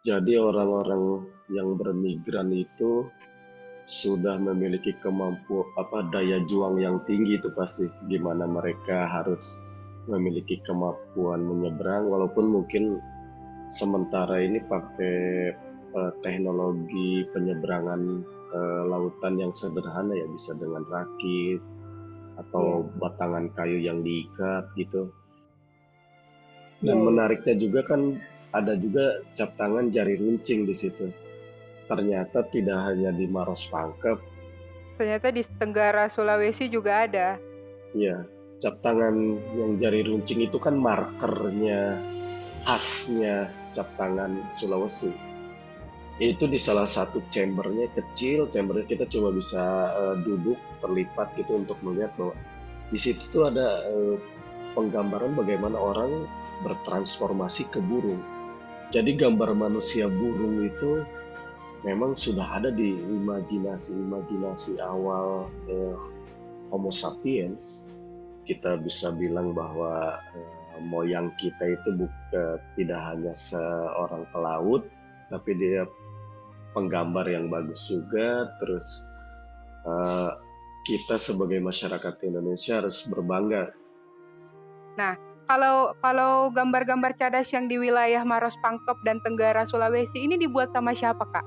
Jadi orang-orang yang bermigran itu sudah memiliki daya juang yang tinggi itu pasti. Gimana mereka harus memiliki kemampuan menyeberang walaupun mungkin sementara ini pakai teknologi penyeberangan lautan yang sederhana ya, bisa dengan rakit atau Iya. batangan kayu yang diikat gitu. Iya, Dan iya. menariknya juga kan ada juga cap tangan jari runcing di situ. Ternyata tidak hanya di Maros Pangkep, Ternyata di Tenggara Sulawesi juga ada. ya, cap tangan yang jari runcing itu kan markernya khasnya cap tangan Sulawesi. Itu di salah satu chambernya kecil, chambernya kita coba bisa duduk terlipat gitu untuk melihat bahwa di situ tuh ada penggambaran bagaimana orang bertransformasi ke burung. Jadi gambar manusia burung itu memang sudah ada di imajinasi awal Homo sapiens. Kita bisa bilang bahwa moyang kita itu tidak hanya seorang pelaut, tapi dia penggambar yang bagus juga. Terus eh, kita sebagai masyarakat Indonesia harus berbangga. Nah, kalau kalau gambar-gambar cadas yang di wilayah Maros Pangkep dan Tenggara Sulawesi ini dibuat sama siapa, Kak?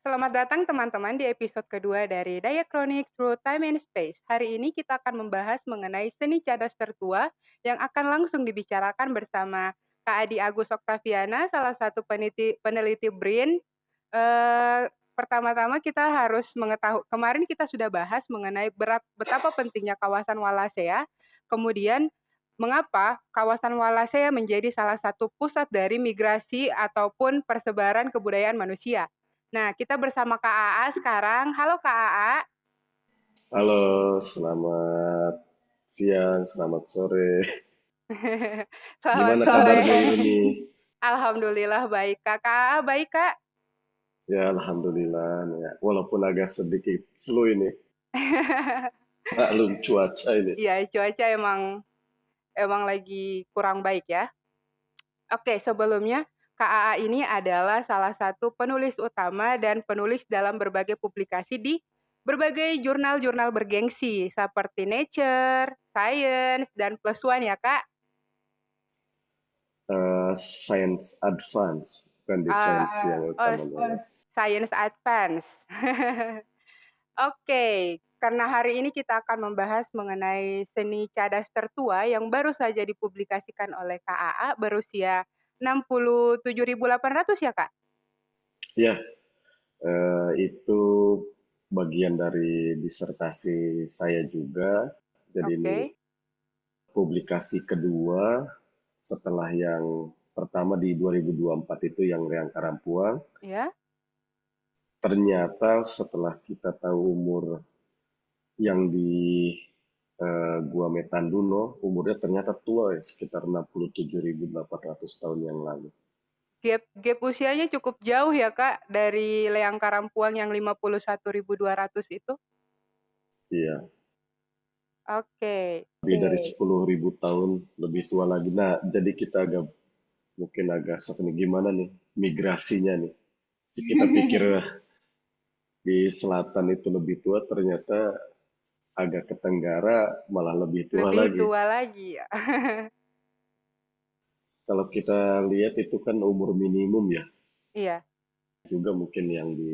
Selamat datang teman-teman di episode kedua dari Diachronic Through Time and Space. Hari ini kita akan membahas mengenai seni cadas tertua yang akan langsung dibicarakan bersama Kak Adi Agus Oktaviana, salah satu peneliti BRIN. Pertama-tama kita harus mengetahui, kemarin kita sudah bahas mengenai betapa pentingnya kawasan Wallacea, kemudian mengapa kawasan Wallacea menjadi salah satu pusat dari migrasi ataupun persebaran kebudayaan manusia. Nah, kita bersama Kak AA sekarang. Halo Kak AA. Halo, selamat siang, selamat sore. Selamat Gimana sore. kabarnya Irmi? Alhamdulillah baik Kak. Kak AA baik Kak? Ya, alhamdulillah. Ya. Walaupun agak sedikit flu ini, maklum cuaca ini. Iya, cuaca emang lagi kurang baik ya. Oke, sebelumnya Kak AA ini adalah salah satu penulis utama dan penulis dalam berbagai publikasi di berbagai jurnal-jurnal bergengsi seperti Nature, Science, dan Plus One ya Kak. Science advance, bukan di science yang Oh, utamanya. Science Advance. Oke, karena hari ini kita akan membahas mengenai seni cadas tertua yang baru saja dipublikasikan oleh KAA berusia 67.800 ya, Kak? Ya, itu bagian dari disertasi saya juga. Jadi ini Oke, publikasi kedua setelah yang pertama di 2024 itu yang Riang Karampuang. ya. Ternyata setelah kita tahu umur yang di Gua Metanduno, umurnya ternyata tua ya, sekitar 67.800 tahun yang lalu. Gap usianya cukup jauh ya, Kak, dari Leang Karampuang yang 51.200 itu? Iya, Oke. lebih dari 10.000 tahun lebih tua lagi. Nah, jadi kita mungkin agak sok nih, gimana nih migrasinya nih. Kita pikir di selatan itu lebih tua, ternyata agak ke tenggara malah lebih tua Lebih lagi. tua lagi ya. Kalau kita lihat itu kan umur minimum ya, Iya. juga mungkin yang di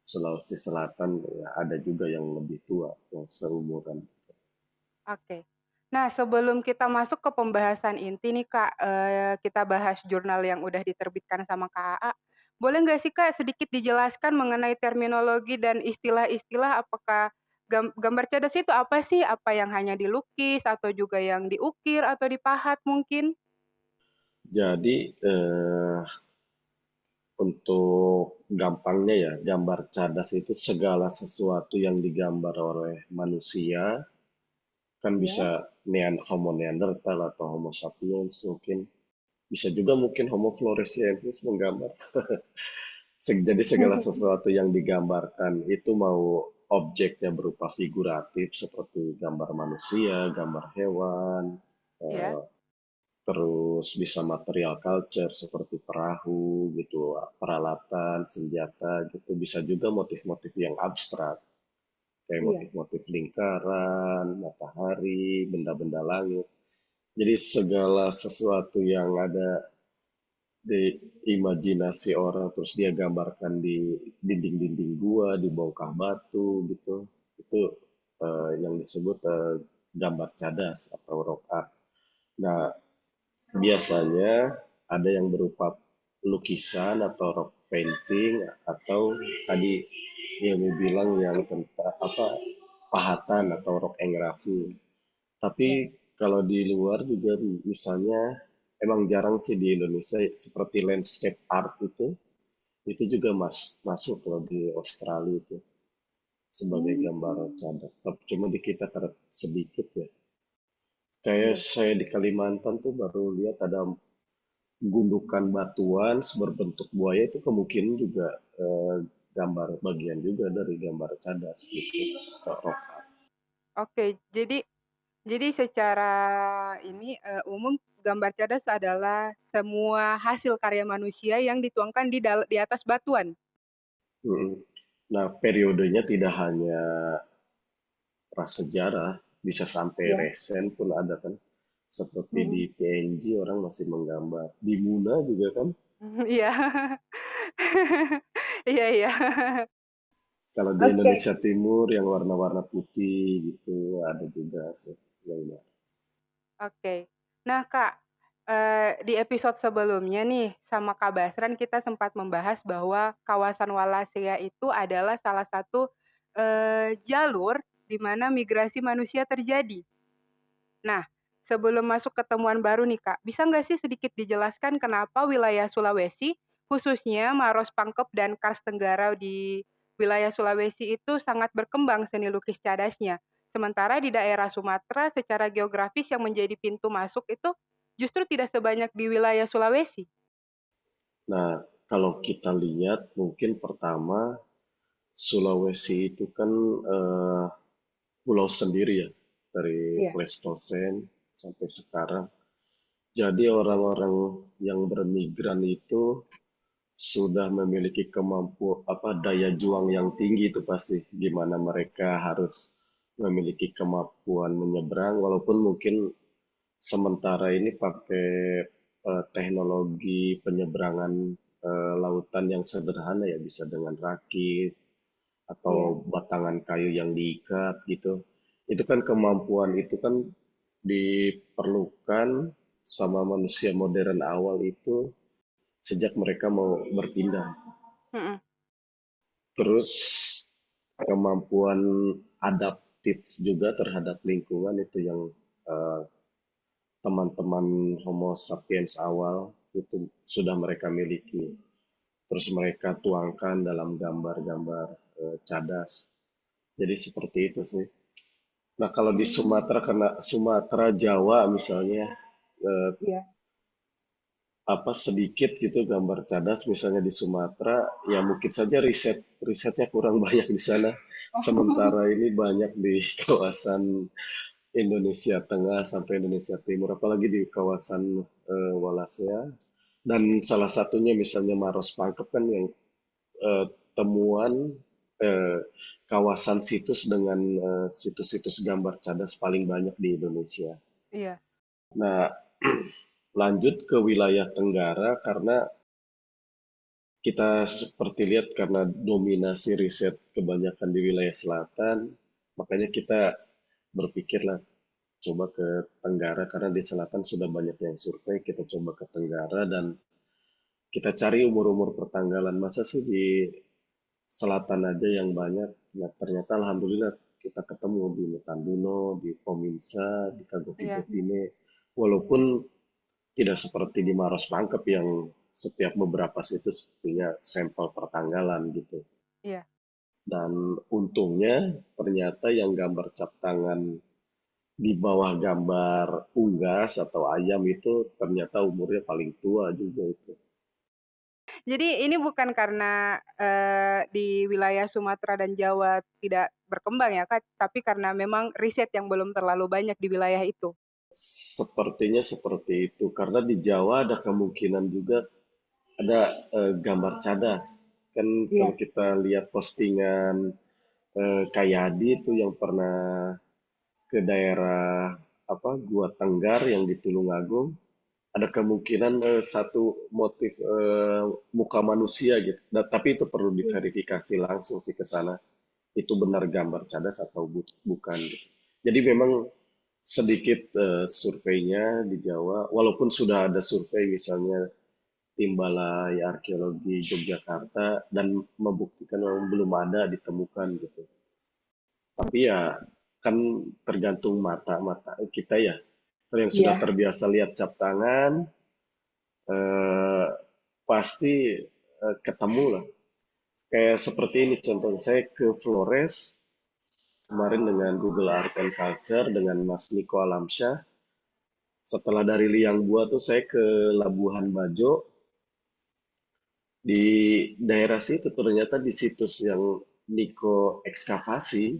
Sulawesi Selatan ya, ada juga yang lebih tua, yang seumuran. Oke. Nah, sebelum kita masuk ke pembahasan inti nih, Kak, kita bahas jurnal yang udah diterbitkan sama KAA. Boleh nggak sih, Kak, sedikit dijelaskan mengenai terminologi dan istilah-istilah apakah gambar cadas itu apa sih? Apa yang hanya dilukis atau juga yang diukir atau dipahat mungkin? Jadi untuk gampangnya ya, gambar cadas itu segala sesuatu yang digambar oleh manusia, kan bisa Ya. Homo neanderthal atau Homo sapiens mungkin. Bisa juga mungkin Homo floresiensis menggambar. Jadi segala sesuatu yang digambarkan itu mau objeknya berupa figuratif seperti gambar manusia, gambar hewan, Ya. eh, terus bisa material culture seperti perahu gitu, peralatan, senjata gitu. Bisa juga motif-motif yang abstrak kayak Iya. motif-motif lingkaran, matahari, benda-benda langit. Jadi segala sesuatu yang ada di imajinasi orang terus dia gambarkan di dinding-dinding gua, di bongkah batu gitu. Itu yang disebut gambar cadas atau rock art. Nah, biasanya ada yang berupa lukisan atau rock painting atau tadi yang bilang yang tentang apa pahatan atau rock engraving. Tapi Ya. kalau di luar juga misalnya emang jarang sih di Indonesia seperti landscape art itu juga masuk kalau di Australia itu sebagai gambar Hmm. cadas. Tapi cuma di kita karena sedikit ya. Kayak Iya. saya di Kalimantan tuh baru lihat ada gundukan batuan berbentuk buaya itu kemungkinan juga gambar bagian juga dari gambar cadas gitu. Atau rock art. Oke, jadi secara ini, umum gambar cadas adalah semua hasil karya manusia yang dituangkan di atas batuan? Mm. Nah, periodenya tidak hanya prasejarah, bisa sampai Iya. resen pun ada kan. Seperti di Mhm. PNG orang masih menggambar. Di Muna juga kan. Iya. Iya iya. Kalau di Oke. Indonesia Timur yang warna-warna putih gitu ada juga sih. Lainnya. Oke. Nah, Kak, di episode sebelumnya nih sama Kak Basran kita sempat membahas bahwa kawasan Wallacea itu adalah salah satu, jalur di mana migrasi manusia terjadi. Nah, sebelum masuk ke temuan baru nih, Kak, bisa nggak sih sedikit dijelaskan kenapa wilayah Sulawesi, khususnya Maros Pangkep dan Kars Tenggara di wilayah Sulawesi itu sangat berkembang seni lukis cadasnya. Sementara di daerah Sumatera secara geografis yang menjadi pintu masuk itu justru tidak sebanyak di wilayah Sulawesi. Nah, kalau kita lihat mungkin pertama Sulawesi itu kan eh, pulau sendiri ya dari Iya. Pleistosen sampai sekarang. Jadi orang-orang yang bermigran itu sudah memiliki kemampuan apa daya juang yang tinggi itu pasti gimana mereka harus memiliki kemampuan menyeberang walaupun mungkin sementara ini pakai teknologi penyeberangan lautan yang sederhana ya bisa dengan rakit atau Iya. batangan kayu yang diikat gitu. Itu kan kemampuan itu kan diperlukan sama manusia modern awal itu sejak mereka mau berpindah. Mhm. Terus kemampuan adaptif juga terhadap lingkungan itu yang eh, teman-teman Homo sapiens awal itu sudah mereka miliki. Terus mereka tuangkan dalam gambar-gambar cadas. Jadi seperti itu sih. Nah kalau di Mmm. Sumatera karena Sumatera Jawa misalnya eh, Iya. apa sedikit gitu gambar cadas misalnya di Sumatera ya mungkin saja risetnya kurang banyak di sana. Oh. Sementara ini banyak di kawasan Indonesia Tengah sampai Indonesia Timur, apalagi di kawasan Wallacea. Dan salah satunya misalnya Maros Pangkep kan yang eh, temuan eh, kawasan situs dengan situs-situs gambar cadas paling banyak di Indonesia. Iya. Nah, lanjut ke wilayah Tenggara karena kita seperti lihat karena dominasi riset kebanyakan di wilayah selatan, makanya kita berpikirlah coba ke Tenggara karena di selatan sudah banyak yang survei, kita coba ke Tenggara dan kita cari umur-umur pertanggalan. Masa sih di selatan aja yang banyak? Nah, ternyata alhamdulillah kita ketemu di Metambuno, di Pominsa, di Kagopi Iya. Botine. Walaupun tidak seperti di Maros Pangkep yang setiap beberapa situs punya sampel pertanggalan gitu. Iya. Dan untungnya ternyata yang gambar cap tangan di bawah gambar unggas atau ayam itu ternyata umurnya paling tua juga itu. Jadi ini bukan karena, di wilayah Sumatera dan Jawa tidak berkembang ya, Kak, tapi karena memang riset yang belum terlalu banyak di wilayah itu? Sepertinya seperti itu, karena di Jawa ada kemungkinan juga ada gambar cadas. Kan kalau Iya. kita lihat postingan Kayadi itu yang pernah ke daerah apa Gua Tenggar yang di Tulungagung, ada kemungkinan satu motif muka manusia gitu. Nah, tapi itu perlu Iya. diverifikasi langsung sih ke sana. Itu benar gambar cadas atau bukan gitu. Jadi memang sedikit surveinya di Jawa, walaupun sudah ada survei misalnya tim Balai Arkeologi Yogyakarta dan membuktikan memang belum ada ditemukan gitu. Tapi ya kan tergantung mata-mata kita ya. Kalau yang sudah Iya. terbiasa lihat cap tangan, eh, pasti ketemu lah. Kayak seperti ini contoh saya ke Flores kemarin dengan Google Art and Culture dengan Mas Niko Alamsyah. Setelah dari Liang Bua tuh saya ke Labuhan Bajo. Di daerah situ ternyata di situs yang Niko ekskavasi,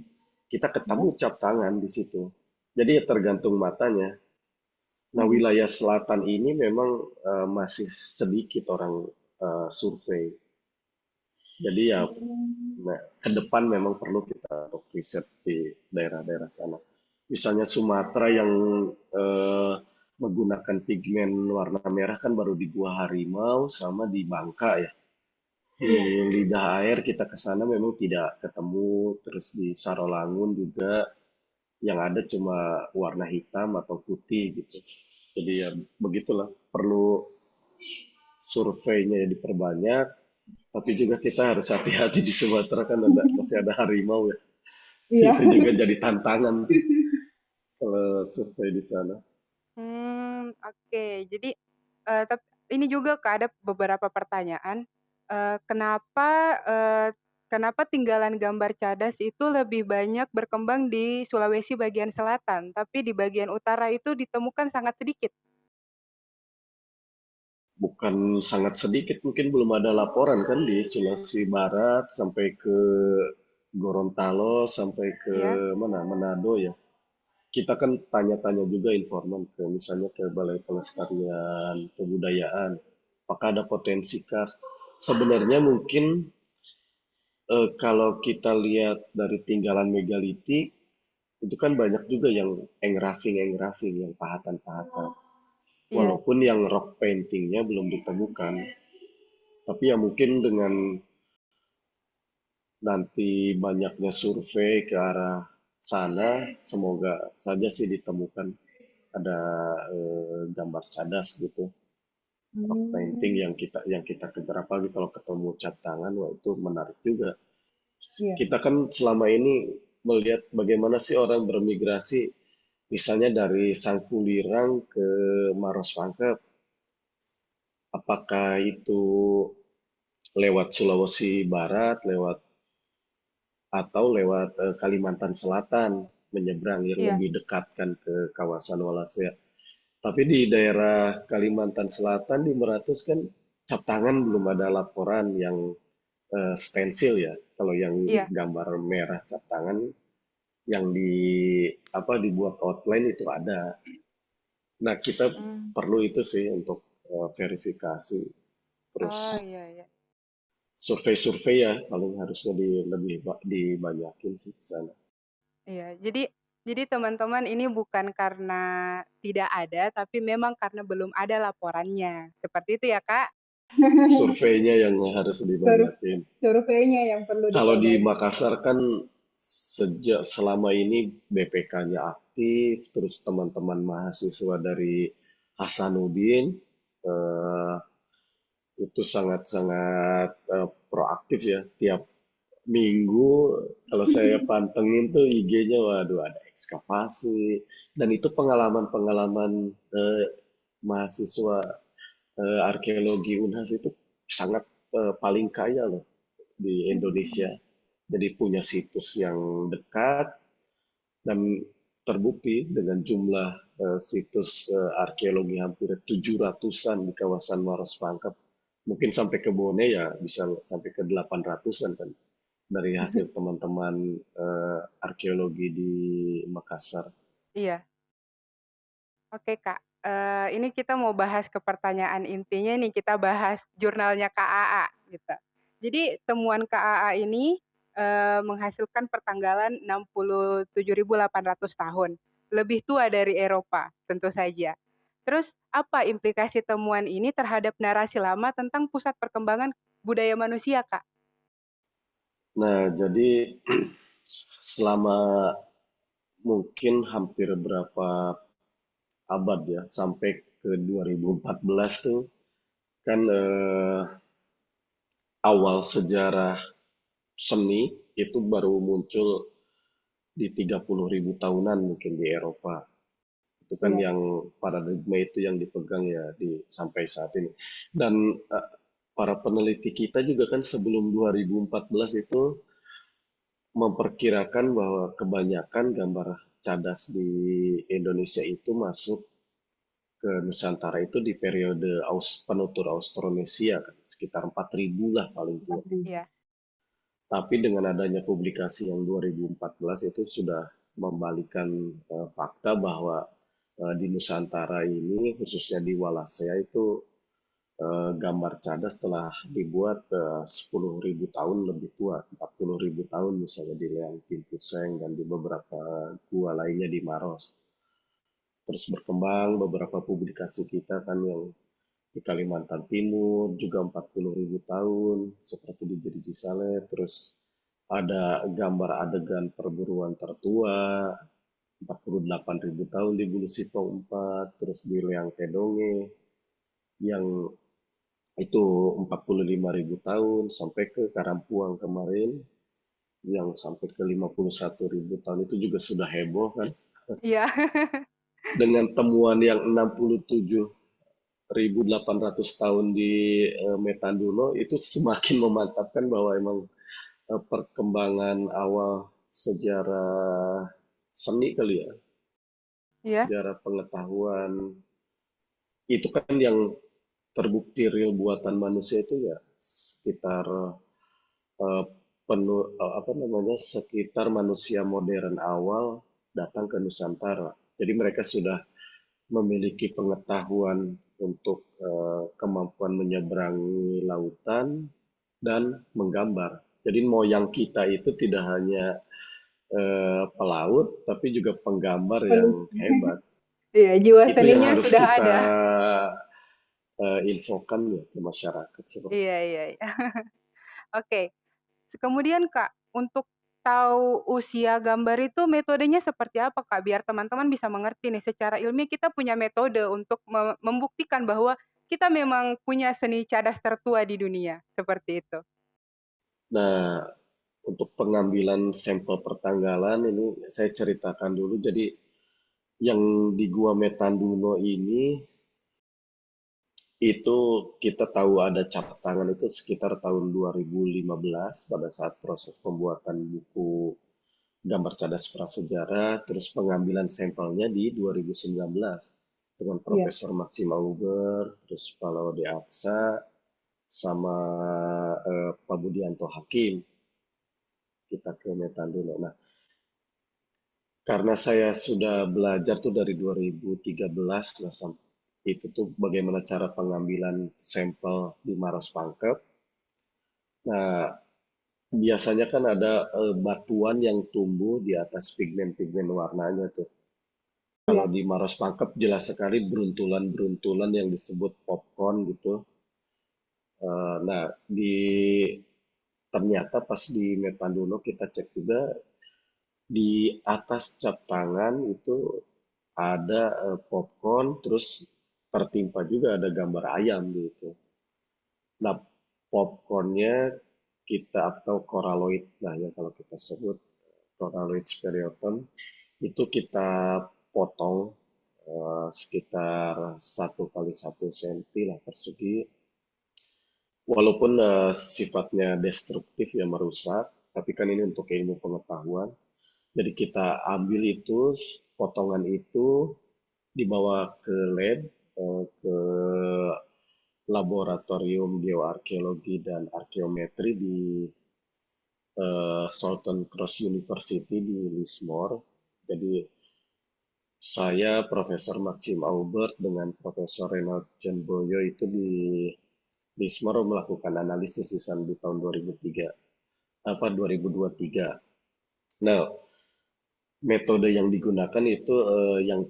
kita ketemu Hah? cap tangan di situ. Jadi ya tergantung matanya. Nah, Hmm. wilayah selatan ini memang masih sedikit orang survei. Jadi ya Hmm. ke depan memang perlu kita untuk riset di daerah-daerah sana. Misalnya Sumatera yang eh, menggunakan pigmen warna merah kan baru di Gua Harimau sama di Bangka ya. Di Iya. Lidah Air kita ke sana memang tidak ketemu, terus di Sarolangun juga yang ada cuma warna hitam atau putih gitu. Jadi ya begitulah, perlu surveinya diperbanyak, tapi juga kita harus hati-hati di Sumatera kan ada masih ada harimau ya. Iya. Itu juga jadi tantangan tuh kalau survei di sana. Oke. Jadi, ini juga Kak, ada beberapa pertanyaan, kenapa, kenapa tinggalan gambar cadas itu lebih banyak berkembang di Sulawesi bagian selatan, tapi di bagian utara itu ditemukan sangat sedikit? Bukan sangat sedikit, mungkin belum ada laporan kan di Sulawesi Barat sampai ke Gorontalo sampai ke Iya mana Manado ya. Kita kan tanya-tanya juga informan ke misalnya ke Balai Pelestarian Kebudayaan, apakah ada potensi kars. Sebenarnya mungkin kalau kita lihat dari tinggalan megalitik itu kan banyak juga yang engraving yang pahatan-pahatan. Iya. Walaupun yang rock paintingnya belum ditemukan, tapi ya mungkin dengan nanti banyaknya survei ke arah sana, semoga saja sih ditemukan ada gambar cadas gitu, rock painting Hmm. yang kita kejar, apalagi kalau ketemu cat tangan, wah itu menarik juga. Iya. Kita kan selama ini melihat bagaimana sih orang bermigrasi, misalnya dari Sangkulirang ke Maros Pangkep, apakah itu lewat Sulawesi Barat, lewat atau lewat Kalimantan Selatan menyeberang yang iya lebih dekat kan ke kawasan Walasea. Tapi di daerah Kalimantan Selatan di Meratus kan cap tangan belum ada laporan yang stensil ya. Kalau yang iya, gambar merah cap tangan yang di apa dibuat outline itu ada. Nah, kita mmm, perlu itu sih untuk verifikasi. Terus oh, iya iya. survei-survei ya paling harusnya lebih dibanyakin sih di sana. Iya, jadi teman-teman ini bukan karena tidak ada, tapi memang karena belum ada laporannya, seperti itu ya, Kak? Surveinya yang harus Sur- dibanyakin. Surveinya yang perlu Kalau di diperbanyak. Makassar kan sejak selama ini BPK-nya aktif, terus teman-teman mahasiswa dari Hasanuddin eh, itu sangat-sangat proaktif ya. Tiap minggu kalau saya pantengin tuh IG-nya, waduh ada ekskavasi dan itu pengalaman-pengalaman mahasiswa arkeologi Unhas itu sangat paling kaya loh di Indonesia. Jadi punya situs yang dekat dan terbukti dengan jumlah situs arkeologi hampir 700-an di kawasan Maros Pangkep. Mungkin sampai ke Bone ya bisa sampai ke 800-an kan dari hasil teman-teman arkeologi di Makassar. Iya. Oke, Kak. Ini kita mau bahas ke pertanyaan intinya nih, kita bahas jurnalnya Kak Aa gitu. Jadi temuan Kak Aa ini menghasilkan pertanggalan 67.800 tahun, lebih tua dari Eropa tentu saja. Terus apa implikasi temuan ini terhadap narasi lama tentang pusat perkembangan budaya manusia, Kak? Nah, jadi selama mungkin hampir berapa abad ya, sampai ke 2014 tuh kan awal sejarah seni itu baru muncul di 30.000 tahunan mungkin di Eropa. Itu kan Iya. yang paradigma itu yang dipegang ya sampai saat ini. Dan para peneliti kita juga kan sebelum 2014 itu memperkirakan bahwa kebanyakan gambar cadas di Indonesia itu masuk ke Nusantara itu di periode penutur Austronesia kan, sekitar 4.000 lah paling tua. 4.000. Iya. Tapi dengan adanya publikasi yang 2014 itu sudah membalikan fakta bahwa di Nusantara ini khususnya di Wallacea itu gambar cadas telah dibuat 10.000 tahun lebih tua, 40.000 tahun misalnya di Leang Timpuseng dan di beberapa gua lainnya di Maros. Terus berkembang beberapa publikasi kita kan yang di Kalimantan Timur juga 40.000 tahun seperti di Jeriji Saleh. Terus ada gambar adegan perburuan tertua 48.000 tahun di Bulu Sitong 4, terus di Leang Tedonge yang itu 45.000 tahun sampai ke Karampuang kemarin yang sampai ke 51.000 tahun itu juga sudah heboh kan Iya. dengan temuan yang 67.800 tahun di Metanduno itu semakin memantapkan bahwa emang perkembangan awal sejarah seni kali ya, Iya. sejarah pengetahuan itu kan yang terbukti real buatan manusia itu ya sekitar eh, apa namanya sekitar manusia modern awal datang ke Nusantara. Jadi mereka sudah memiliki pengetahuan untuk kemampuan menyeberangi lautan dan menggambar. Jadi moyang kita itu tidak hanya pelaut, tapi juga penggambar yang hebat. Iya, jiwa Itu yang seninya harus sudah kita ada. infokan ya ke masyarakat. Iya, iya, iya. Oke. Kemudian Kak, untuk tahu usia gambar itu metodenya seperti apa Kak? Biar teman-teman bisa mengerti nih secara ilmiah kita punya metode untuk membuktikan bahwa kita memang punya seni cadas tertua di dunia, seperti itu. Nah, untuk pengambilan sampel pertanggalan ini saya ceritakan dulu. Jadi yang di Gua Metanduno ini itu kita tahu ada cap tangan itu sekitar tahun 2015 pada saat proses pembuatan buku gambar cadas prasejarah, terus pengambilan sampelnya di 2019 dengan Iya. Profesor Maxima Uber, terus Pak Laude Aksa, sama Pak Budianto Hakim kita ke Metanduno. Nah, karena saya sudah belajar tuh dari 2013 lah itu tuh bagaimana cara pengambilan sampel di Maros Pangkep. Nah, biasanya kan ada batuan yang tumbuh di atas pigmen-pigmen warnanya tuh. Kalau Iya. di Maros Pangkep jelas sekali beruntulan-beruntulan yang disebut popcorn gitu. Nah, ternyata pas di Metanduno kita cek juga di atas cap tangan itu ada popcorn, terus tertimpa juga ada gambar ayam gitu. Nah, popcornnya kita atau coralloid lah ya kalau kita sebut coralloid spherioton itu kita potong sekitar 1 kali 1 senti lah persegi. Walaupun sifatnya destruktif ya merusak, tapi kan ini untuk ilmu pengetahuan. Jadi kita ambil itu, potongan itu dibawa ke lab, ke laboratorium geoarkeologi dan arkeometri di Southern Cross University di Lismore. Jadi saya, Profesor Maxim Aubert dengan Profesor Renald Janboyo itu di Lismore melakukan analisis di tahun 2023. Nah, metode yang digunakan itu yang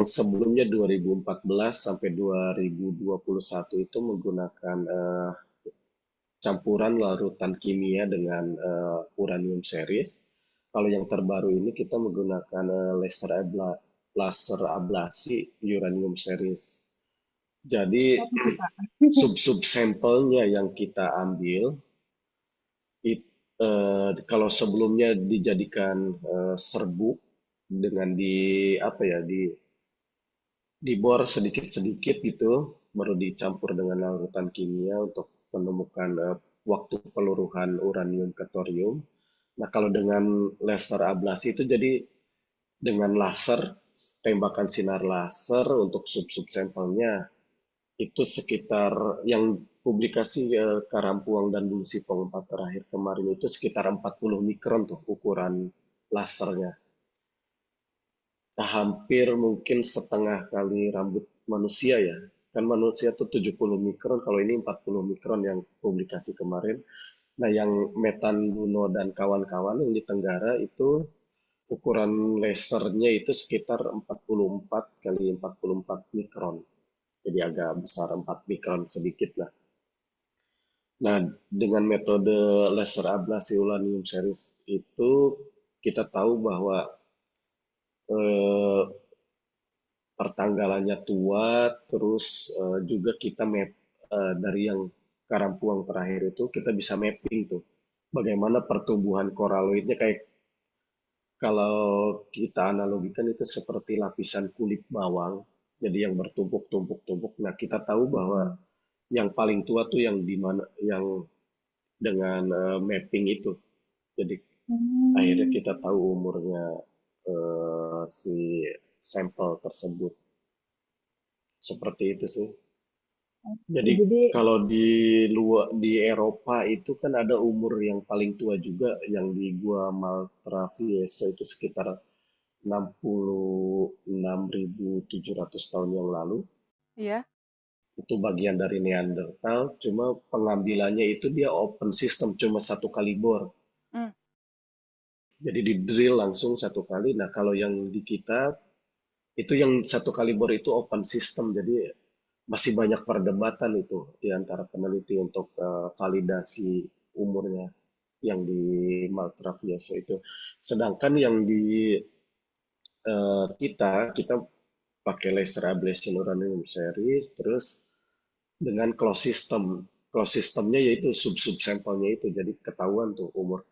sebelumnya 2014 sampai 2021 itu menggunakan campuran larutan kimia dengan uranium series. Kalau yang terbaru ini kita menggunakan laser ablasi uranium series. Jadi sub-sub sampelnya yang kita ambil kalau sebelumnya dijadikan serbuk dengan dibor sedikit-sedikit gitu, baru dicampur dengan larutan kimia untuk menemukan waktu peluruhan uranium ke thorium. Nah, kalau dengan laser ablasi itu jadi dengan laser, tembakan sinar laser untuk sub-sub sampelnya itu sekitar yang publikasi Karampuang dan Bulu Sipong 4 terakhir kemarin itu sekitar 40 mikron tuh ukuran lasernya. Nah, hampir mungkin setengah kali rambut manusia ya. Kan manusia tuh 70 mikron, kalau ini 40 mikron yang publikasi kemarin. Nah, yang Metan Luno dan kawan-kawan yang di Tenggara itu ukuran lasernya itu sekitar 44 kali 44 mikron. Jadi agak besar 4 mikron sedikit lah. Nah, dengan metode laser ablasi uranium series itu kita tahu bahwa eh, pertanggalannya tua, terus juga kita map dari yang Karampuang terakhir itu kita bisa mapping tuh bagaimana pertumbuhan koraloidnya kayak kalau kita analogikan itu seperti lapisan kulit bawang, jadi yang bertumpuk-tumpuk-tumpuk. Nah, kita tahu bahwa yang paling tua tuh yang di mana yang dengan mapping itu. Jadi akhirnya kita tahu umurnya si sampel tersebut. Seperti itu sih. Jadi Jadi kalau di Eropa itu kan ada umur yang paling tua juga yang di Gua Maltravieso itu sekitar 66.700 tahun yang lalu. Iya. Itu bagian dari Neanderthal, cuma pengambilannya itu dia open system, cuma satu kali bor. Hmm. Jadi di drill langsung satu kali. Nah, kalau yang di kita itu yang satu kali bor itu open system, jadi masih banyak perdebatan itu di antara peneliti untuk validasi umurnya yang di Maltravieso itu. Sedangkan yang di kita pakai laser ablation uranium series, terus dengan close system. Close systemnya yaitu sub-sub sampelnya itu, jadi ketahuan tuh umur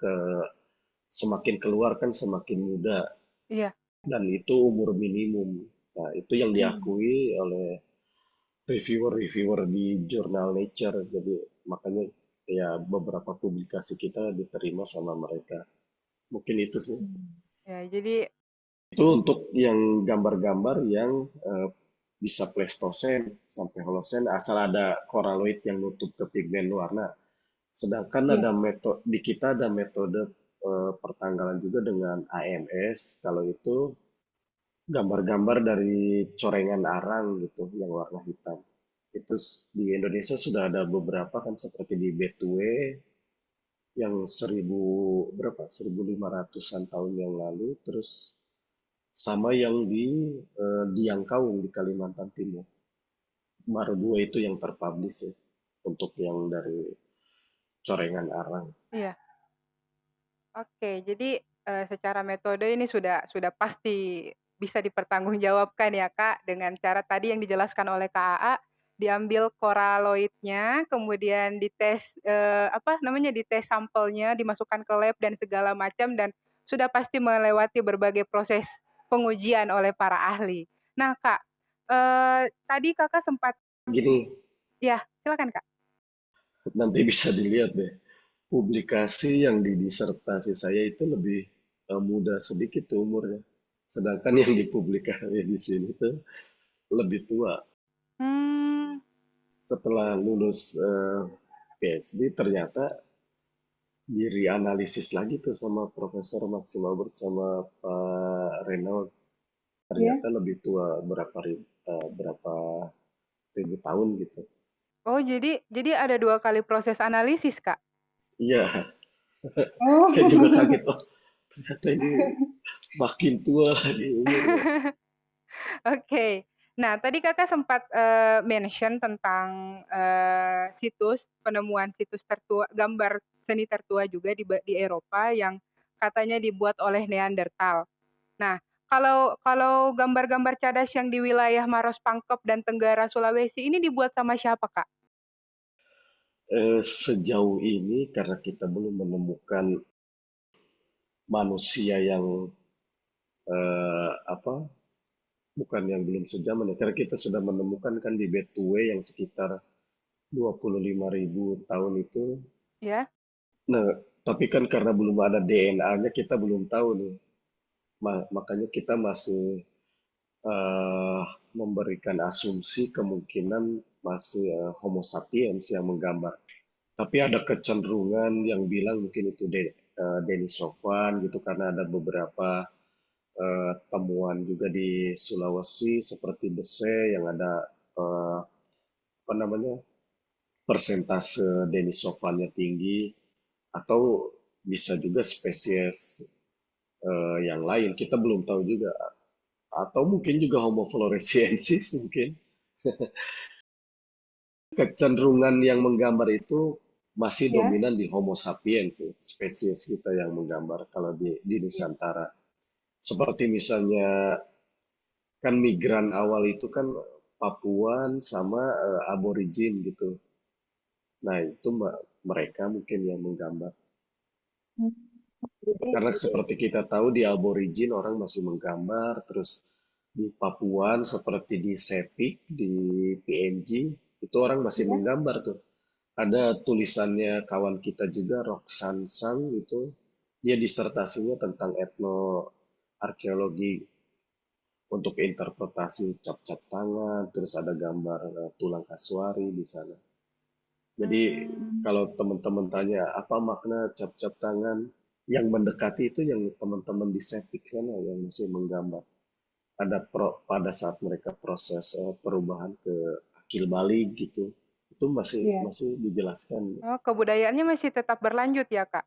semakin keluar kan semakin muda Iya. dan itu umur minimum. Nah, itu yang diakui oleh reviewer-reviewer di jurnal Nature. Jadi makanya ya beberapa publikasi kita diterima sama mereka. Mungkin itu sih. Ya, jadi Itu untuk yang gambar-gambar yang bisa Pleistosen sampai Holosen asal ada koraloid yang nutup ke pigmen warna. Sedangkan ya. ada metode di kita ada metode pertanggalan juga dengan AMS. Kalau itu gambar-gambar dari corengan arang gitu yang warna hitam. Itu di Indonesia sudah ada beberapa kan seperti di Betue yang 1500-an tahun yang lalu, terus sama yang di Diangkaung di Kalimantan Timur. Baru dua itu yang terpublish ya untuk yang dari corengan arang. iya. Oke, jadi secara metode ini sudah pasti bisa dipertanggungjawabkan ya Kak, dengan cara tadi yang dijelaskan oleh Kak AA, diambil koraloidnya, kemudian dites, apa namanya, dites sampelnya, dimasukkan ke lab dan segala macam, dan sudah pasti melewati berbagai proses pengujian oleh para ahli. Nah Kak, tadi Kakak sempat Gini, ya silakan Kak. nanti bisa dilihat deh. Publikasi yang di disertasi saya itu lebih muda sedikit tuh umurnya. Sedangkan yang dipublikasi di sini tuh lebih tua. Hmm, Setelah lulus PhD ternyata dianalisis lagi tuh sama Profesor Maxim Albert sama Pak Renaud. Ya. Ternyata lebih tua berapa ribu tahun gitu. oh jadi ada 2 kali proses analisis, Kak? Iya, saya juga Oh, kaget. Oh, ternyata ini makin tua lagi umurnya. Oke. Nah, tadi Kakak sempat, mention tentang, situs, penemuan situs tertua gambar seni tertua juga di Eropa yang katanya dibuat oleh Neanderthal. Nah, kalau kalau gambar-gambar cadas yang di wilayah Maros Pangkep dan Tenggara Sulawesi ini dibuat sama siapa, Kak? Sejauh ini karena kita belum menemukan manusia yang apa, bukan yang belum sejaman ya, karena kita sudah menemukan kan di Betuwe yang sekitar 25.000 tahun itu. Ya? Nah, tapi kan karena belum ada DNA-nya kita belum tahu nih. Makanya kita masih eh, memberikan asumsi kemungkinan masih Homo sapiens yang menggambar. Tapi ada kecenderungan yang bilang mungkin itu Denisovan gitu karena ada beberapa temuan juga di Sulawesi seperti Bese yang ada apa namanya persentase Denisovannya tinggi atau bisa juga spesies yang lain kita belum tahu juga atau mungkin juga Homo floresiensis mungkin kecenderungan yang menggambar itu masih ya. dominan di Homo sapiens sih, spesies kita yang menggambar kalau di Iya. Nusantara. Seperti misalnya kan migran awal itu kan Papuan sama aborigin gitu. Nah itu mereka mungkin yang menggambar. Hmm. Jadi Karena gitu ya. seperti kita tahu di aborigin orang masih menggambar, terus di Papuan seperti di Sepik, di PNG, itu orang masih Ya. menggambar tuh. Ada tulisannya kawan kita juga, Roxan Sang itu, dia disertasinya tentang etnoarkeologi untuk interpretasi cap-cap tangan, terus ada gambar tulang kasuari di sana. Jadi Mmm, kalau teman-teman tanya apa makna cap-cap tangan, yang mendekati itu yang teman-teman di Sepik sana yang masih menggambar. Ada pada saat mereka proses perubahan ke akil balik gitu, itu masih Iya. masih dijelaskan, oh kebudayaannya masih tetap berlanjut ya, Kak?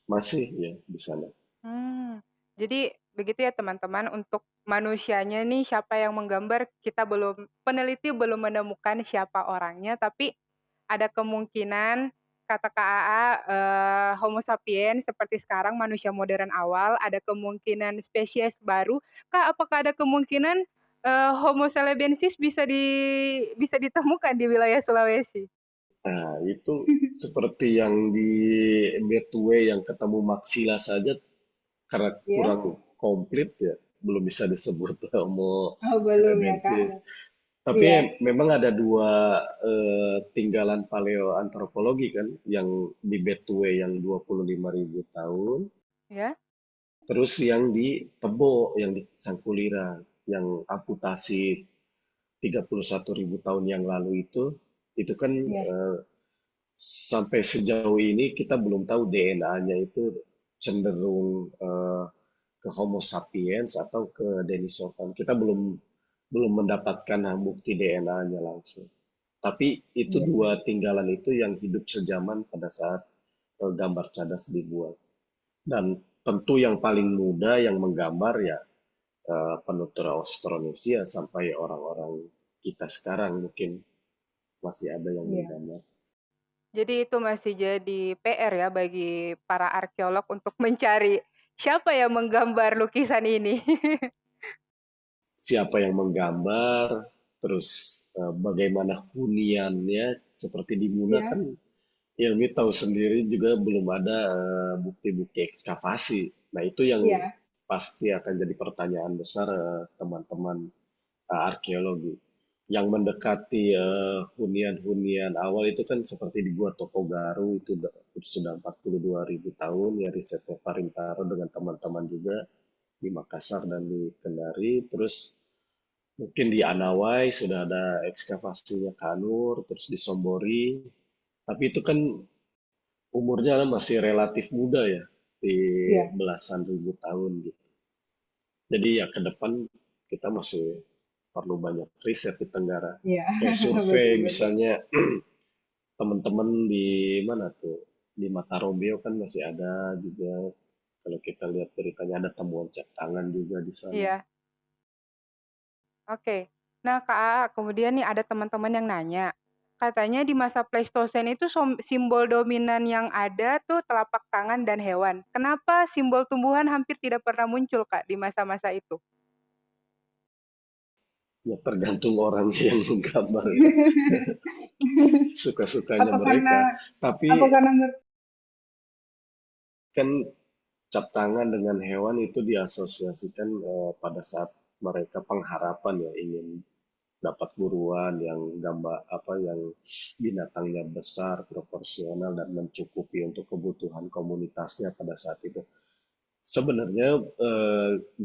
masih ya di sana. Jadi begitu ya teman-teman, untuk manusianya nih siapa yang menggambar kita belum peneliti belum menemukan siapa orangnya, tapi ada kemungkinan kata Kak Aa, Homo sapiens seperti sekarang manusia modern awal, ada kemungkinan spesies baru. Kak, apakah ada kemungkinan, Homo selebensis bisa ditemukan di wilayah Sulawesi? Nah, itu seperti yang di Betway yang ketemu Maxilla saja karena Ya. kurang komplit ya, belum bisa disebut Homo Oh, belum ya, Kak. selebensis. Tapi Iya. memang ada dua tinggalan paleoantropologi kan, yang di Betway yang 25.000 tahun, Ya? terus yang di Tebo, yang di Sangkulira, yang amputasi 31.000 tahun yang lalu itu kan Iya. eh, sampai sejauh ini kita belum tahu DNA-nya itu cenderung ke Homo sapiens atau ke Denisovan. Kita belum belum mendapatkan bukti DNA-nya langsung. Tapi itu Iya. dua tinggalan itu yang hidup sejaman pada saat gambar cadas dibuat. Dan tentu yang paling muda yang menggambar ya penutur Austronesia sampai orang-orang kita sekarang mungkin masih ada yang Iya. menggambar. Jadi itu masih jadi PR ya bagi para arkeolog untuk mencari siapa yang menggambar lukisan ini. Siapa yang menggambar, terus bagaimana huniannya, seperti di Muna Iya. kan Ilmi tahu sendiri juga belum ada bukti-bukti ekskavasi. Nah itu yang Iya. pasti akan jadi pertanyaan besar teman-teman arkeologi. yang mendekati hunian-hunian awal itu kan seperti di Gua Tokogaru itu sudah 42.000 tahun ya, risetnya Parintaro dengan teman-teman juga di Makassar dan di Kendari. Terus mungkin di Anawai sudah ada ekskavasinya Kanur, terus di Sombori. Tapi itu kan umurnya masih relatif muda ya, di Iya, belasan ribu tahun gitu. Jadi ya ke depan kita masih perlu banyak riset di Tenggara. iya, Kayak survei betul betul. misalnya teman-teman di mana tuh, di Mata Romeo kan masih ada juga, kalau kita lihat beritanya ada temuan cap tangan juga di sana. Iya, oke. Nah, Kak Aa, kemudian nih ada teman-teman yang nanya, katanya di masa Pleistosen itu simbol dominan yang ada tuh telapak tangan dan hewan. Kenapa simbol tumbuhan hampir tidak pernah muncul, Kak, di masa-masa itu? Ya tergantung orang yang menggambar ya, suka-sukanya Apa karena mereka. apa Tapi karena kan cap tangan dengan hewan itu diasosiasikan pada saat mereka pengharapan ya, ingin dapat buruan yang gambar apa yang binatangnya besar, proporsional dan mencukupi untuk kebutuhan komunitasnya pada saat itu. Sebenarnya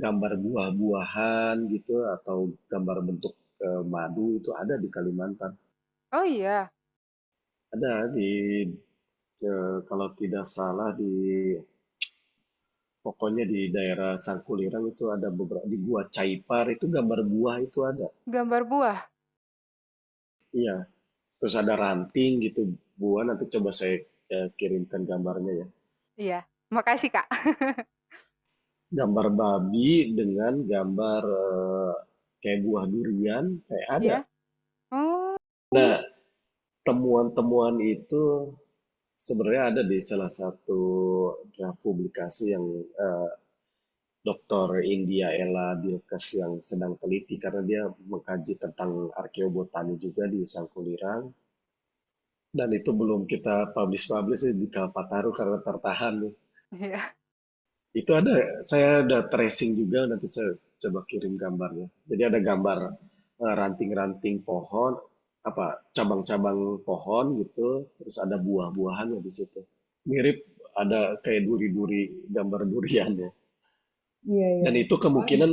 gambar buah-buahan gitu atau gambar bentuk madu itu ada di Kalimantan. Oh iya, Ada di kalau tidak salah di pokoknya di daerah Sangkulirang itu ada beberapa di Gua Caipar itu gambar buah itu ada. gambar buah. Iya, terus ada ranting gitu buah, nanti coba saya kirimkan gambarnya ya. Iya, makasih, Kak. Gambar babi dengan gambar kayak buah durian kayak ada. Iya. Oh, Nah, temuan-temuan itu sebenarnya ada di salah satu draft publikasi yang eh, Dr. India Ella Bilkes yang sedang teliti karena dia mengkaji tentang arkeobotani juga di Sangkulirang, dan itu belum kita publish di Kalpataru karena tertahan nih. iya. Itu ada, saya ada tracing juga, nanti saya coba kirim gambarnya. Jadi ada gambar ranting-ranting pohon, apa cabang-cabang pohon gitu, terus ada buah-buahan di situ. Mirip ada kayak duri-duri, gambar durian ya. iya iya. Dan itu Oh, kemungkinan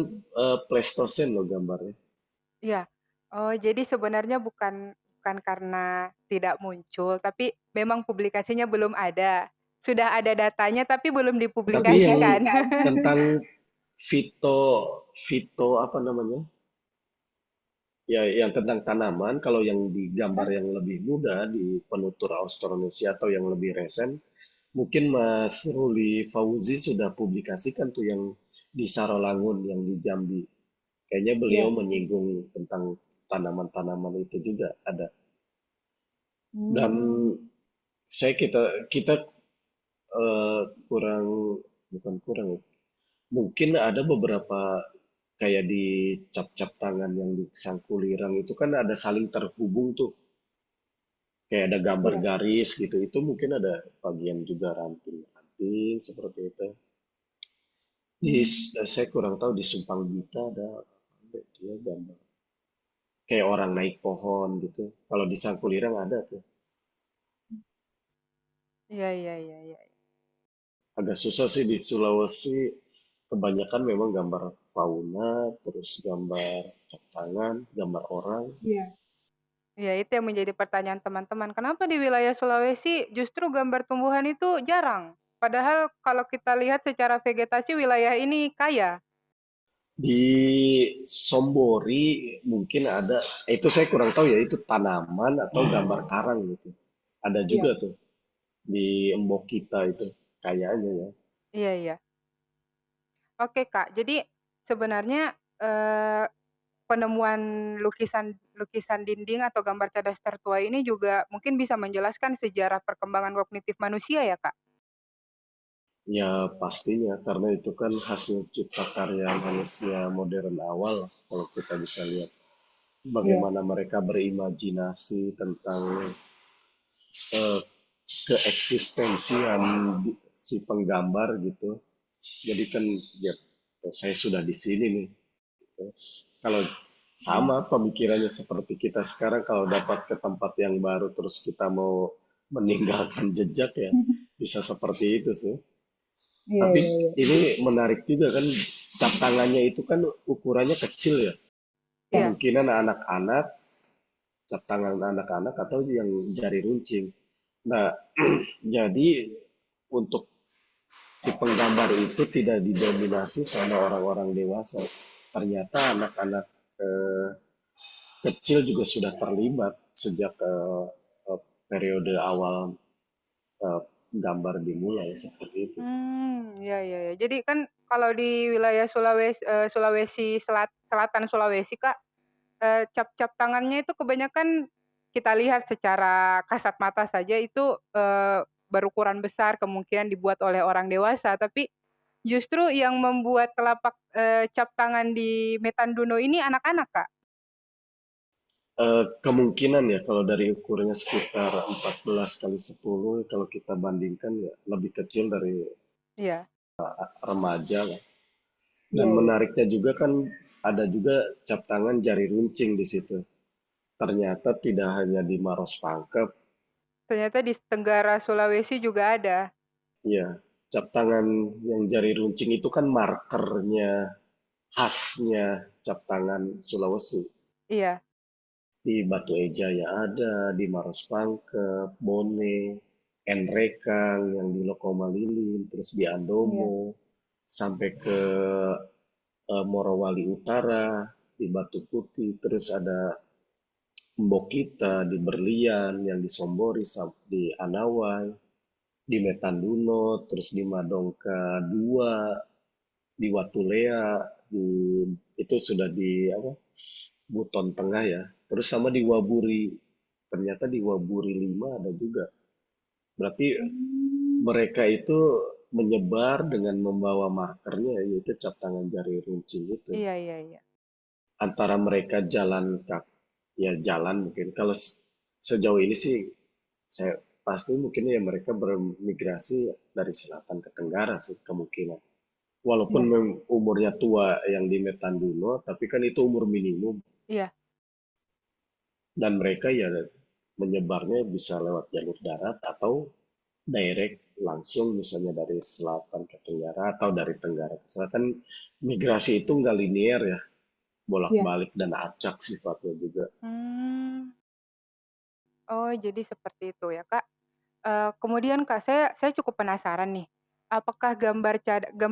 Pleistosen loh gambarnya. Iya. Oh, jadi sebenarnya bukan karena tidak muncul, tapi memang publikasinya belum ada. Sudah ada datanya tapi belum Tapi yang dipublikasikan. dipublikasikan. tentang fito, fito apa namanya? Ya, yang tentang tanaman, kalau yang di gambar yang lebih muda di penutur Austronesia atau yang lebih resen, mungkin Mas Ruli Fauzi sudah publikasikan tuh yang di Sarolangun, yang di Jambi. Kayaknya beliau Iya. menyinggung tentang tanaman-tanaman itu juga ada. Dan Hmm, saya kita kita kurang, bukan kurang ya, mungkin ada beberapa kayak di cap-cap tangan yang di Sangkulirang itu kan ada saling terhubung tuh, kayak ada gambar iya. garis gitu, itu mungkin ada bagian juga ranting-ranting seperti itu. Hmm, Saya kurang tahu di Sumpang Bita ada dia gambar kayak orang naik pohon gitu. Kalau di Sangkulirang ada tuh. Iya, iya, iya, iya. Agak susah sih di Sulawesi, kebanyakan memang gambar fauna, terus gambar cap tangan, gambar orang. iya. Iya, itu yang menjadi pertanyaan teman-teman. Kenapa di wilayah Sulawesi justru gambar tumbuhan itu jarang? Padahal kalau kita lihat secara vegetasi wilayah ini kaya. Di Sombori mungkin ada, itu saya kurang tahu ya, itu tanaman atau gambar karang gitu. Ada juga Iya. tuh di Embok kita itu, kayaknya ya. Iya, iya. Oke, Kak. Jadi sebenarnya, penemuan lukisan dinding atau gambar cadas tertua ini juga mungkin bisa menjelaskan sejarah perkembangan kognitif manusia ya, Kak? Ya pastinya, karena itu kan hasil cipta karya manusia modern awal. Kalau kita bisa lihat Iya. bagaimana mereka berimajinasi tentang eh, keeksistensian si penggambar gitu. Jadi kan ya, saya sudah di sini nih. Kalau Iya. sama pemikirannya seperti kita sekarang kalau dapat ke tempat yang baru terus kita mau meninggalkan jejak ya bisa seperti itu sih. Iya, Tapi iya, iya. ini menarik juga kan cap tangannya itu kan ukurannya kecil ya. Iya. Iya. Kemungkinan anak-anak, cap tangan anak-anak atau yang jari runcing. Nah, jadi untuk si penggambar itu tidak didominasi sama orang-orang dewasa. Ternyata anak-anak eh, kecil juga sudah terlibat sejak periode awal eh, gambar dimulai seperti itu sih. Ya, ya, ya. Jadi kan kalau di wilayah Sulawesi Selatan Sulawesi, Kak, cap-cap tangannya itu kebanyakan kita lihat secara kasat mata saja itu, berukuran besar, kemungkinan dibuat oleh orang dewasa, tapi justru yang membuat cap tangan di Metanduno ini anak-anak, Kak. Kemungkinan ya kalau dari ukurannya sekitar 14 kali 10 kalau kita bandingkan ya lebih kecil dari Iya. remaja lah. Dan Iya, iya. menariknya juga kan ada juga cap tangan jari runcing di situ. Ternyata tidak hanya di Maros Pangkep, Ternyata di Tenggara Sulawesi juga ada. ya cap tangan yang jari runcing itu kan markernya khasnya cap tangan Sulawesi. Iya, Di Batu Eja ya ada, di Maros Pangkep, Bone, Enrekang yang di Lokomalilin, terus di Iya. Andomo, sampai ke Morowali Utara, di Batu Putih, terus ada Mbokita di Berlian, yang di Sombori, di Anawai, di Metanduno, terus di Madongka 2, di Watulea, di itu sudah di apa? Buton Tengah ya. Terus sama di Waburi. Ternyata di Waburi 5 ada juga. Berarti Hmm. mereka itu menyebar dengan membawa markernya yaitu cap tangan jari runcing itu. iya, iya, iya. Antara mereka jalan ya jalan mungkin. Kalau sejauh ini sih saya pasti mungkin ya mereka bermigrasi dari selatan ke tenggara sih kemungkinan. Walaupun Iya. umurnya tua yang di Metanduno, tapi kan itu umur minimum Iya. dan mereka ya menyebarnya bisa lewat jalur darat atau direct langsung misalnya dari selatan ke tenggara atau dari tenggara ke selatan. Migrasi itu nggak linear ya, Iya. bolak-balik dan acak sifatnya juga. Hmm. Oh, jadi seperti itu ya, Kak. Kemudian Kak, saya cukup penasaran nih, apakah gambar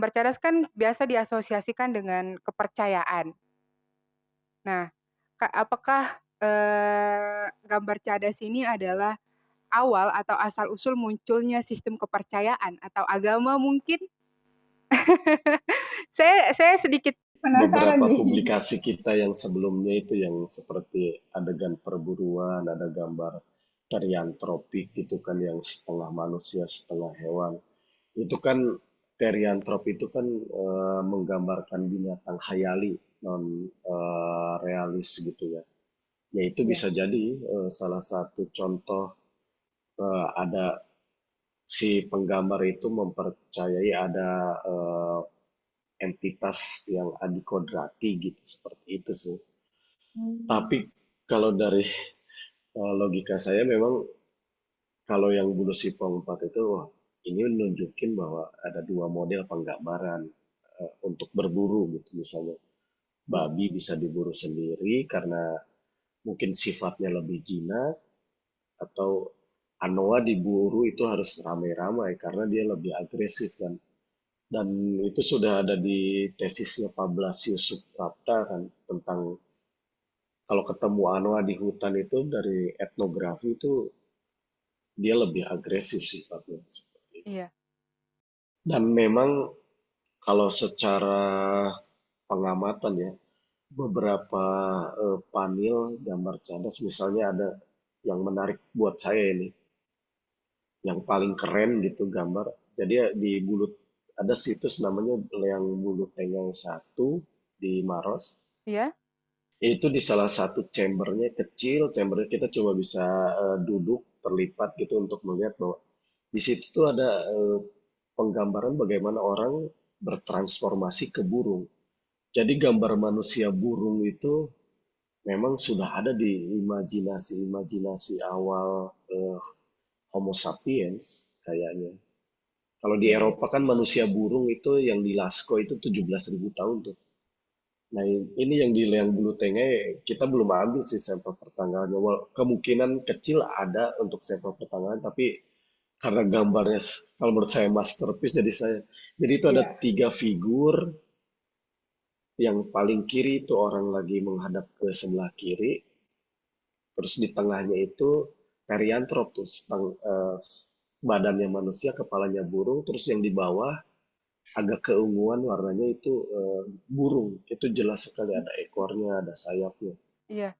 cadas kan biasa diasosiasikan dengan kepercayaan. Nah, Kak, apakah, gambar cadas ini adalah awal atau asal-usul munculnya sistem kepercayaan atau agama mungkin? Saya sedikit penasaran Beberapa nih. publikasi kita yang sebelumnya itu yang seperti adegan perburuan, ada gambar tarian tropik gitu kan yang setengah manusia setengah hewan. Itu kan teriantrop itu kan menggambarkan binatang hayali non realis gitu ya. Ya itu Iya. bisa jadi salah satu contoh ada si penggambar itu mempercayai ada entitas yang adikodrati gitu seperti itu sih. Tapi Hmm. kalau dari logika saya memang kalau yang Bulu Sipong 4 itu wah, ini menunjukin bahwa ada dua model penggambaran untuk berburu gitu misalnya. Iya. Babi bisa diburu sendiri karena mungkin sifatnya lebih jinak atau anoa diburu itu harus ramai-ramai karena dia lebih agresif kan. Dan itu sudah ada di tesisnya Pablasio Suprapta kan tentang kalau ketemu anoa di hutan itu dari etnografi itu dia lebih agresif sifatnya seperti itu. Iya. Dan memang kalau secara pengamatan ya beberapa panel gambar cadas misalnya ada yang menarik buat saya ini yang paling keren gitu gambar jadi ya di Bulut ada situs namanya yang Bulut Tenggang 1 di Maros Iya? itu di salah satu chambernya kecil chambernya kita coba bisa duduk terlipat gitu untuk melihat bahwa di situ tuh ada penggambaran bagaimana orang bertransformasi ke burung jadi gambar manusia burung itu memang sudah ada di imajinasi-imajinasi awal Homo sapiens kayaknya. Kalau di Iya. Eropa kan manusia burung itu yang di Lascaux itu 17.000 tahun tuh. Nah, ini yang di Liang Bulu Tenge kita belum ambil sih sampel pertanggalannya. Kemungkinan kecil ada untuk sampel pertanggalan, tapi karena gambarnya kalau menurut saya masterpiece, jadi itu ada Iya. 3 figur. Yang paling kiri itu orang lagi menghadap ke sebelah kiri, terus di tengahnya itu teriantrop tuh, badannya manusia, kepalanya burung, terus yang di bawah agak keunguan warnanya itu burung. Itu jelas sekali ada ekornya, ada sayapnya. Iya,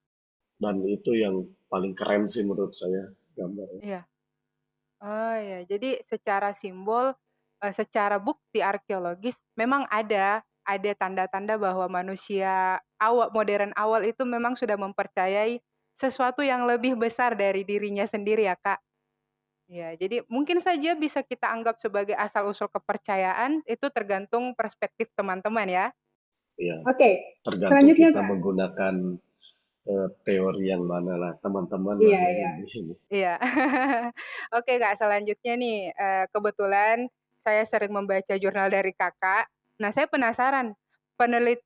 Dan itu yang paling keren sih menurut saya gambarnya. iya. Oh ya, jadi secara simbol, secara bukti arkeologis memang ada tanda-tanda bahwa manusia modern awal itu memang sudah mempercayai sesuatu yang lebih besar dari dirinya sendiri ya, Kak. Ya, jadi mungkin saja bisa kita anggap sebagai asal-usul kepercayaan, itu tergantung perspektif teman-teman ya. Ya, Oke, tergantung selanjutnya kita Kak. menggunakan teori yang mana lah, teman-teman lah Iya, yang iya. ini. Iya. Oke, Kak, selanjutnya nih, kebetulan saya sering membaca jurnal dari Kakak. Nah, saya penasaran,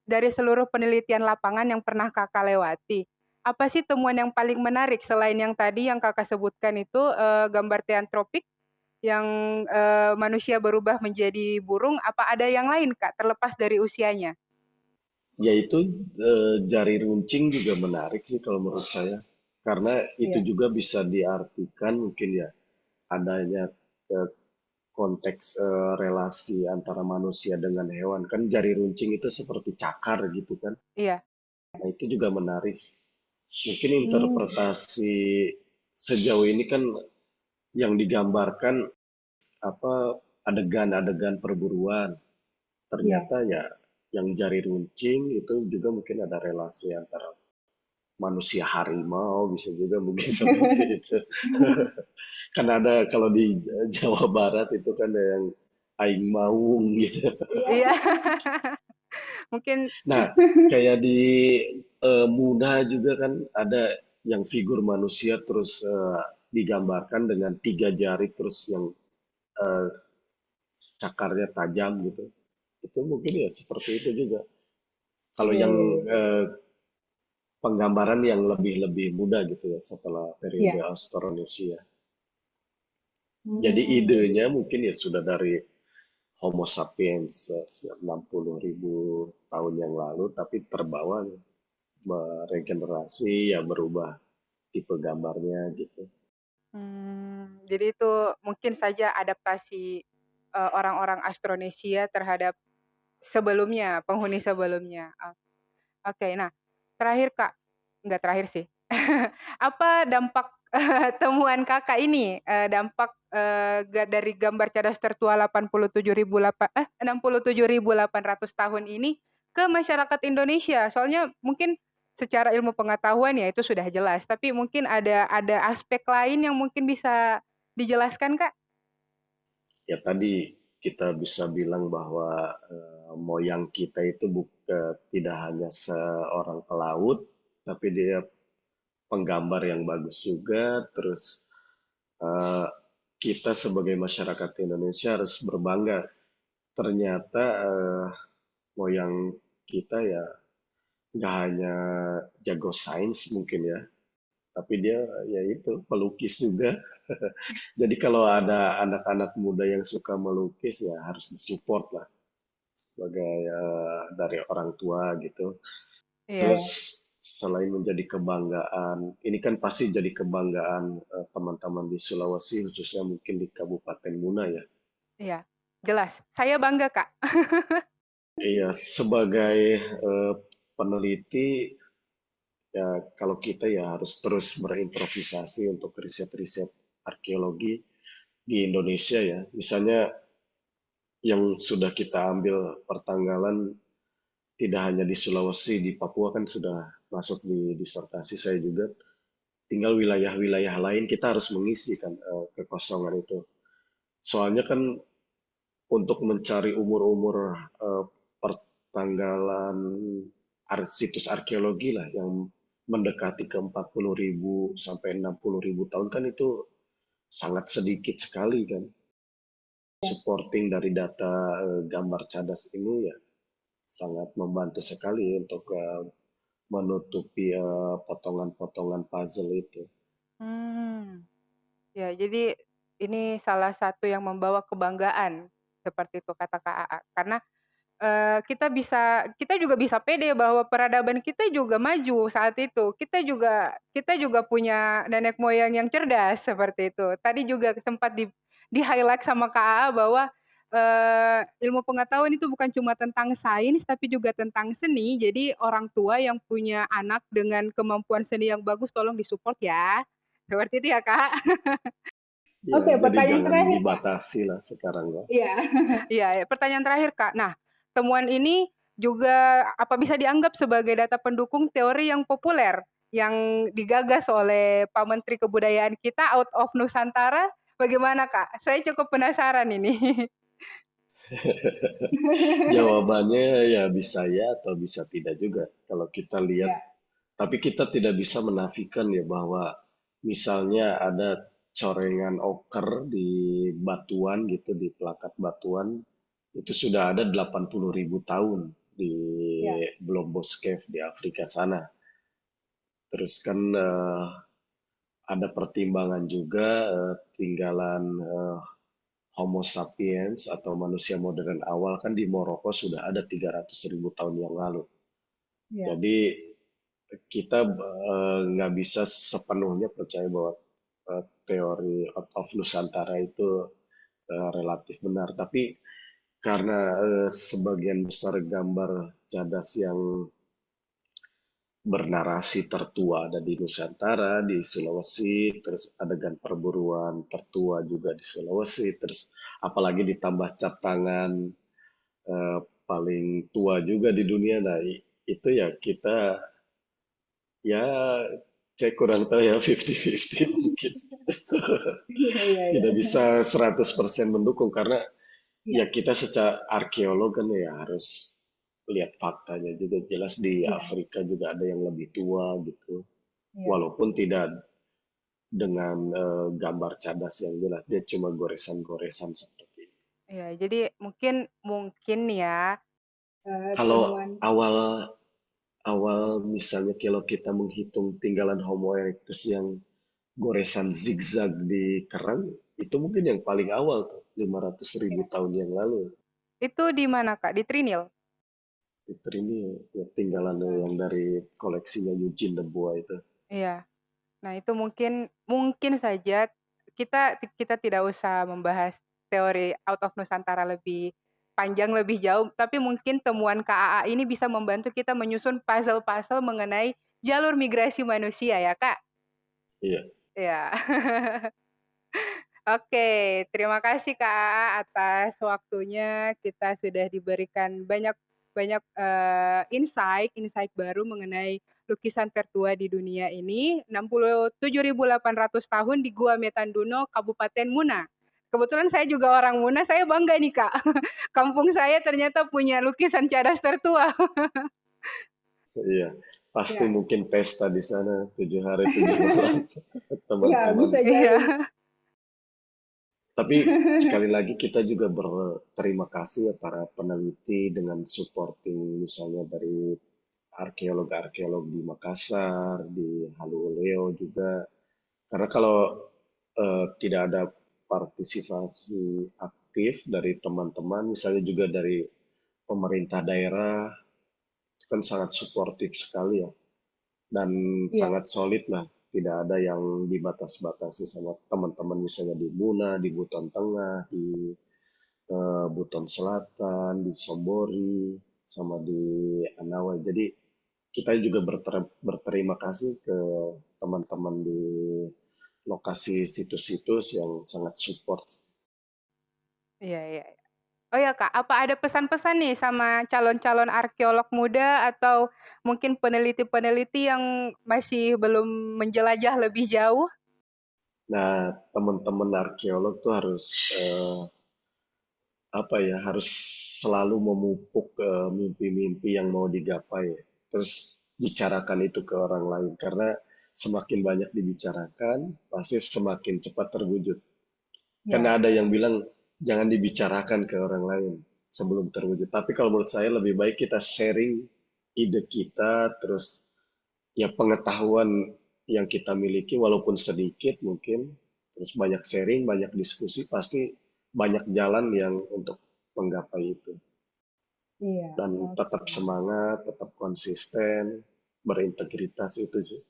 dari seluruh penelitian lapangan yang pernah Kakak lewati, apa sih temuan yang paling menarik selain yang tadi yang Kakak sebutkan itu, gambar teantropik yang, manusia berubah menjadi burung, apa ada yang lain, Kak, terlepas dari usianya? Yaitu jari runcing juga menarik sih kalau menurut saya. Karena itu Iya. juga bisa diartikan mungkin ya adanya eh, konteks relasi antara manusia dengan hewan. Kan jari runcing itu seperti cakar gitu kan. Iya, Nah, itu juga menarik. Mungkin Hmm, interpretasi sejauh ini kan yang digambarkan apa adegan-adegan perburuan. iya. Ternyata ya yang jari runcing itu juga mungkin ada relasi antara manusia harimau, bisa juga mungkin seperti itu. Kan ada kalau di Jawa Barat itu kan ada yang aing maung gitu. iya, Iya. mungkin Nah, kayak di Muna juga kan ada yang figur manusia terus digambarkan dengan 3 jari terus yang eh, cakarnya tajam gitu. Itu mungkin ya seperti itu juga. Kalau Iya, yang iya, iya. penggambaran yang lebih muda gitu ya setelah periode Iya. Austronesia. Jadi Hmm. idenya mungkin ya sudah dari Homo sapiens 60.000 tahun yang lalu, tapi terbawa meregenerasi ya berubah tipe gambarnya gitu. Jadi itu mungkin saja adaptasi, orang-orang Austronesia terhadap sebelumnya, penghuni sebelumnya. Oke, nah terakhir Kak, enggak terakhir sih. Apa dampak, temuan Kakak ini, dampak, dari gambar cadas tertua 67.800 tahun ini ke masyarakat Indonesia? Soalnya mungkin secara ilmu pengetahuan ya itu sudah jelas, tapi mungkin ada aspek lain yang mungkin bisa dijelaskan, Kak? Ya tadi kita bisa bilang bahwa moyang kita itu tidak hanya seorang pelaut, tapi dia penggambar yang bagus juga. Terus eh, kita sebagai masyarakat Indonesia harus berbangga. Ternyata moyang kita ya nggak hanya jago sains mungkin ya, tapi dia ya itu pelukis juga. Jadi kalau ada anak-anak muda yang suka melukis ya harus disupport lah sebagai dari orang tua gitu. Iya, Terus Iya. selain menjadi kebanggaan, ini kan pasti jadi kebanggaan teman-teman di Sulawesi, khususnya mungkin di Kabupaten Muna ya. iya, jelas. Saya bangga, Kak. Iya, sebagai eh, peneliti ya kalau kita ya harus terus berimprovisasi untuk riset-riset arkeologi di Indonesia ya. Misalnya yang sudah kita ambil pertanggalan tidak hanya di Sulawesi, di Papua kan sudah masuk di disertasi saya juga. Tinggal wilayah-wilayah lain kita harus mengisi kan kekosongan itu. Soalnya kan untuk mencari umur-umur pertanggalan situs arkeologi lah yang mendekati ke 40.000 sampai 60.000 tahun kan itu sangat sedikit sekali kan. Supporting dari data gambar cadas ini ya sangat membantu sekali untuk menutupi potongan-potongan puzzle itu. Hmm. Ya, jadi ini salah satu yang membawa kebanggaan, seperti itu kata Kak Aa. Karena, kita juga bisa pede bahwa peradaban kita juga maju saat itu. Kita juga punya nenek moyang yang cerdas, seperti itu. Tadi juga sempat di-highlight sama Kak Aa bahwa, ilmu pengetahuan itu bukan cuma tentang sains, tapi juga tentang seni. Jadi orang tua yang punya anak dengan kemampuan seni yang bagus tolong di-support ya. Seperti itu ya, Kak? Ya, Oke, jadi pertanyaan jangan terakhir, Kak. dibatasi lah sekarang ya. Iya. Iya, ya, pertanyaan terakhir, Kak. Nah, temuan ini juga apa bisa dianggap sebagai data pendukung teori yang populer yang digagas oleh Pak Menteri Kebudayaan kita out of Nusantara? Bagaimana, Kak? Saya cukup penasaran ini. Jawabannya ya bisa ya atau bisa tidak juga. Kalau kita lihat, Iya, tapi kita tidak bisa menafikan ya bahwa misalnya ada corengan oker di batuan gitu, di pelakat batuan, itu sudah ada 80.000 tahun di iya, Blombos Cave di Afrika sana. Terus kan ada pertimbangan juga tinggalan Homo sapiens atau manusia modern awal kan di Maroko sudah ada 300.000 tahun yang lalu. iya, Jadi kita nggak bisa sepenuhnya percaya bahwa teori out of Nusantara itu relatif benar. Tapi karena sebagian besar gambar cadas yang bernarasi tertua ada di Nusantara, di Sulawesi, terus adegan perburuan tertua juga di Sulawesi, terus apalagi ditambah cap tangan eh, paling tua juga di dunia. Nah, itu ya kita ya saya kurang tahu ya 50-50 mungkin. iya, iya, iya. Tidak bisa 100% mendukung karena Iya, ya kita secara arkeolog kan ya harus lihat faktanya juga jelas di iya, Afrika juga ada yang lebih tua gitu. iya. Walaupun tidak dengan gambar cadas yang jelas, dia cuma goresan-goresan seperti itu. Ya, jadi mungkin mungkin ya. Kalau Temuan, awal awal misalnya kalau kita menghitung tinggalan Homo erectus yang goresan zigzag di kerang, itu mungkin yang paling awal tuh, 500.000 tahun yang lalu. Itu di mana, Kak? Di Trinil? Itu ini ya, tinggalan Hmm. yang dari koleksinya Eugene de Bois itu. Iya. Nah, itu mungkin mungkin saja kita kita tidak usah membahas teori out of Nusantara lebih panjang, lebih jauh, tapi mungkin temuan KAA ini bisa membantu kita menyusun puzzle-puzzle mengenai jalur migrasi manusia ya, Kak? Iya, Iya. Oke, terima kasih Kak AA atas waktunya. Kita sudah diberikan banyak banyak, insight baru mengenai lukisan tertua di dunia ini, 67.800 tahun di Gua Metanduno, Kabupaten Muna. Kebetulan saya juga orang Muna, saya bangga nih Kak, kampung saya ternyata punya lukisan cadas tertua. iya. Pasti ya, mungkin pesta di sana 7 hari 7 malam iya, teman-teman. bisa Iya. jadi. Tapi sekali lagi kita juga berterima kasih ya para peneliti dengan supporting misalnya dari arkeolog-arkeolog di Makassar, di Haluoleo juga. Karena kalau tidak ada partisipasi aktif dari teman-teman, misalnya juga dari pemerintah daerah, itu kan sangat suportif sekali ya. Dan Iya, sangat solid lah. Tidak ada yang dibatas-batasi sama teman-teman misalnya di Muna, di Buton Tengah, di Buton Selatan, di Sombori, sama di Anawai. Jadi kita juga berterima kasih ke teman-teman di lokasi situs-situs yang sangat support. Iya iya. Oh ya Kak, apa ada pesan-pesan nih sama calon-calon arkeolog muda atau mungkin peneliti-peneliti yang masih belum menjelajah lebih jauh? Nah, teman-teman arkeolog tuh harus apa ya, harus selalu memupuk mimpi-mimpi yang mau digapai. Terus bicarakan itu ke orang lain karena semakin banyak dibicarakan pasti semakin cepat terwujud. Ya, Karena ada yang bilang jangan dibicarakan ke orang lain sebelum terwujud. Tapi kalau menurut saya lebih baik kita sharing ide kita, terus ya pengetahuan yang kita miliki walaupun sedikit mungkin, terus banyak sharing, banyak diskusi, pasti banyak jalan yang untuk menggapai itu. iya, Dan oke. tetap semangat, tetap konsisten, berintegritas itu sih.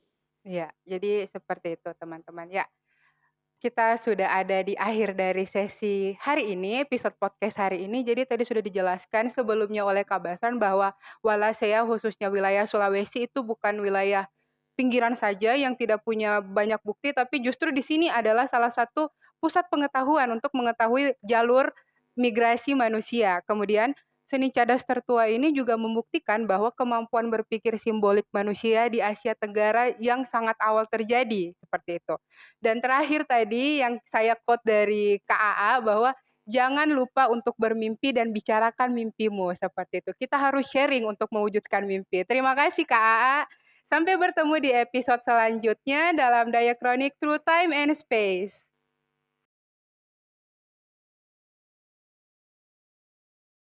Iya, jadi seperti itu teman-teman. Ya, kita sudah ada di akhir dari sesi hari ini, episode podcast hari ini. Jadi tadi sudah dijelaskan sebelumnya oleh Kak Basan bahwa Wallacea khususnya wilayah Sulawesi itu bukan wilayah pinggiran saja yang tidak punya banyak bukti, tapi justru di sini adalah salah satu pusat pengetahuan untuk mengetahui jalur migrasi manusia. Kemudian seni cadas tertua ini juga membuktikan bahwa kemampuan berpikir simbolik manusia di Asia Tenggara yang sangat awal terjadi, seperti itu. Dan terakhir tadi yang saya quote dari Kak AA bahwa jangan lupa untuk bermimpi dan bicarakan mimpimu, seperti itu. Kita harus sharing untuk mewujudkan mimpi. Terima kasih Kak AA. Sampai bertemu di episode selanjutnya dalam Diachronic Through Time and Space.